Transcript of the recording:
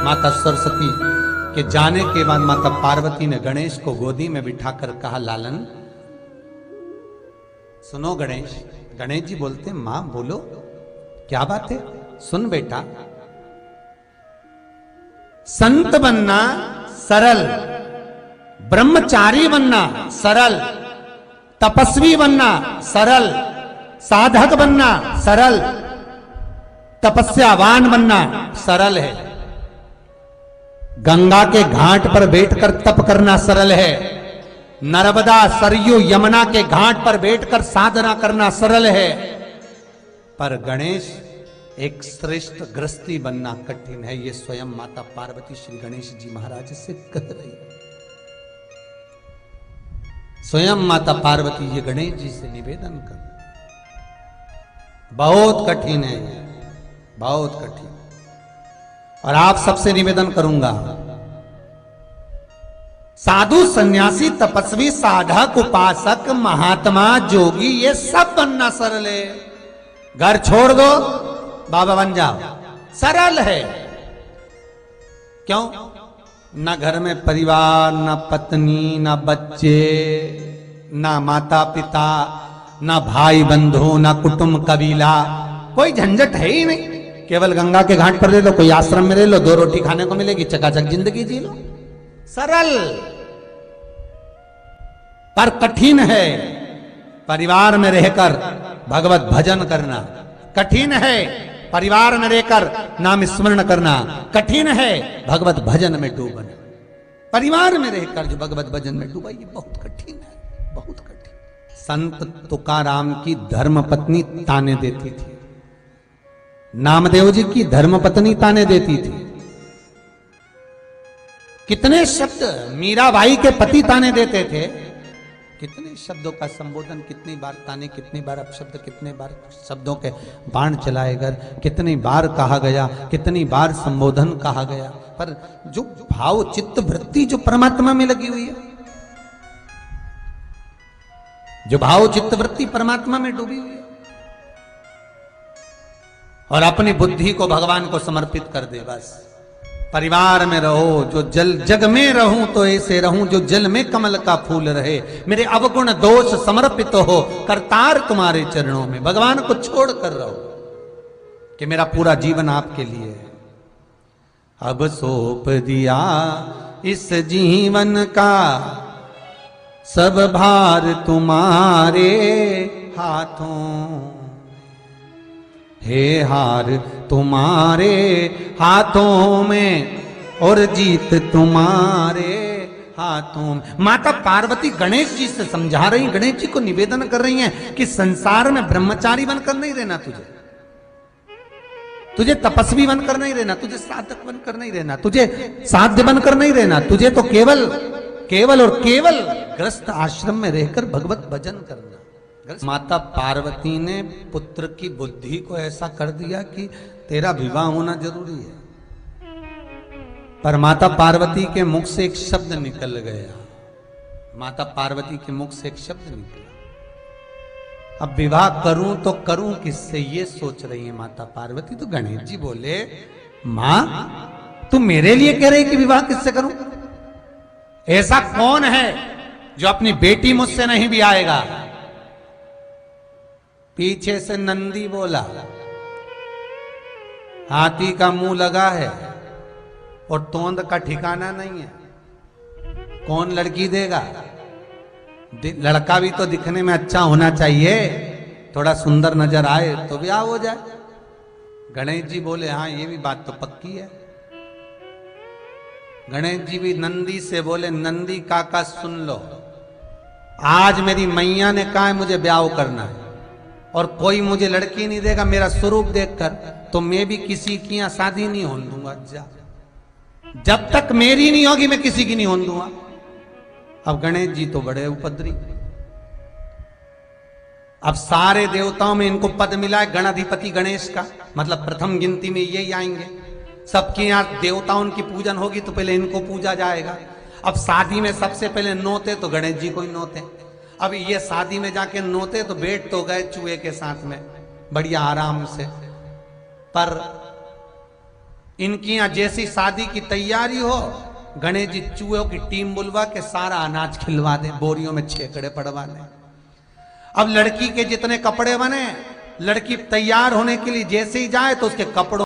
माता सरस्वती के जाने के बाद माता पार्वती ने गणेश को गोदी में बिठाकर कहा, लालन सुनो गणेश। गणेश जी बोलते, मां बोलो क्या बात है। सुन बेटा, संत बनना सरल, ब्रह्मचारी बनना सरल, तपस्वी बनना सरल, साधक बनना सरल, तपस्यावान बनना सरल है। गंगा के घाट पर बैठकर तप करना सरल है, नर्मदा सरयू यमुना के घाट पर बैठकर साधना करना सरल है, पर गणेश एक श्रेष्ठ गृहस्थी बनना कठिन है। ये स्वयं माता पार्वती श्री गणेश जी महाराज से कह रही है। स्वयं माता पार्वती ये गणेश जी से निवेदन कर, बहुत कठिन है, बहुत कठिन। और आप सबसे निवेदन करूंगा, साधु सन्यासी तपस्वी साधक उपासक महात्मा जोगी ये सब बनना सरल है। घर छोड़ दो बाबा बन जाओ, सरल है। क्यों? ना घर में परिवार, ना पत्नी, ना बच्चे, ना माता पिता, ना भाई बंधु, ना कुटुंब कबीला, कोई झंझट है ही नहीं। केवल गंगा के घाट पर ले लो, कोई आश्रम में ले लो, 2 रोटी खाने को मिलेगी, चकाचक जिंदगी जी लो, सरल। पर कठिन है परिवार में रहकर भगवत भजन करना, कठिन है परिवार में रहकर नाम स्मरण करना, कठिन है भगवत भजन में डूबना। परिवार में रहकर जो भगवत भजन में डूबा, ये बहुत कठिन है, बहुत कठिन। संत तुकाराम की धर्मपत्नी ताने देती थी, नामदेव जी की धर्मपत्नी ताने देती थी। कितने शब्द मीराबाई के पति ताने देते थे, कितने शब्दों का संबोधन, कितनी बार ताने, कितनी बार अपशब्द, कितने बार शब्दों के बाण चलाए गए, कितनी बार कहा गया, कितनी बार संबोधन कहा गया। पर जो भाव चित्त वृत्ति जो परमात्मा में लगी हुई है, जो भाव चित्त वृत्ति परमात्मा में डूबी हुई है, और अपनी बुद्धि को भगवान को समर्पित कर दे। बस परिवार में रहो, जो जग में रहूं तो ऐसे रहूं, जो जल में कमल का फूल रहे, मेरे अवगुण दोष समर्पित हो, करतार तुम्हारे चरणों में। भगवान को छोड़ कर रहो कि मेरा पूरा जीवन आपके लिए है। अब सौंप दिया इस जीवन का सब भार तुम्हारे हाथों, हे हार तुम्हारे हाथों में और जीत तुम्हारे हाथों में। माता पार्वती गणेश जी से समझा रही, गणेश जी को निवेदन कर रही हैं कि संसार में ब्रह्मचारी बनकर नहीं रहना, तुझे तपस्वी बनकर नहीं रहना, तुझे साधक बनकर नहीं रहना, तुझे साध्य बनकर नहीं रहना, तुझे तो केवल और केवल गृहस्थ आश्रम में रहकर भगवत भजन करना। माता पार्वती ने पुत्र की बुद्धि को ऐसा कर दिया कि तेरा विवाह होना जरूरी है। पर माता पार्वती के मुख से एक शब्द निकल गया, माता पार्वती के मुख से एक शब्द निकला, अब विवाह करूं तो करूं किससे, ये सोच रही है माता पार्वती। तो गणेश जी बोले, मां तू मेरे लिए कह रही कि विवाह किससे करूं? ऐसा कौन है जो अपनी बेटी मुझसे नहीं भी आएगा? पीछे से नंदी बोला, हाथी का मुंह लगा है और तोंद का ठिकाना नहीं है, कौन लड़की देगा? लड़का भी तो दिखने में अच्छा होना चाहिए, थोड़ा सुंदर नजर आए तो ब्याह हो जाए। गणेश जी बोले, हाँ ये भी बात तो पक्की है। गणेश जी भी नंदी से बोले, नंदी काका सुन लो, आज मेरी मैया ने कहा है मुझे ब्याह करना है, और कोई मुझे लड़की नहीं देगा मेरा स्वरूप देखकर, तो मैं भी किसी की यहां शादी नहीं होने दूंगा। जब तक मेरी नहीं होगी मैं किसी की नहीं होने दूंगा। अब गणेश जी तो बड़े उपद्री, अब सारे देवताओं में इनको पद मिला है गणाधिपति गणेश का, मतलब प्रथम गिनती में यही आएंगे। सबके यहाँ देवताओं की पूजन होगी तो पहले इनको पूजा जाएगा। अब शादी में सबसे पहले नोते तो गणेश जी को ही नोते। अब ये शादी में जाके नोते तो बैठ तो गए चूहे के साथ में बढ़िया आराम से, पर इनकी यहां जैसी शादी की तैयारी हो, गणेश जी चूहों की टीम बुलवा के सारा अनाज खिलवा दे, बोरियों में छेकड़े पड़वा दे। अब लड़की के जितने कपड़े बने, लड़की तैयार होने के लिए जैसे ही जाए तो उसके कपड़ों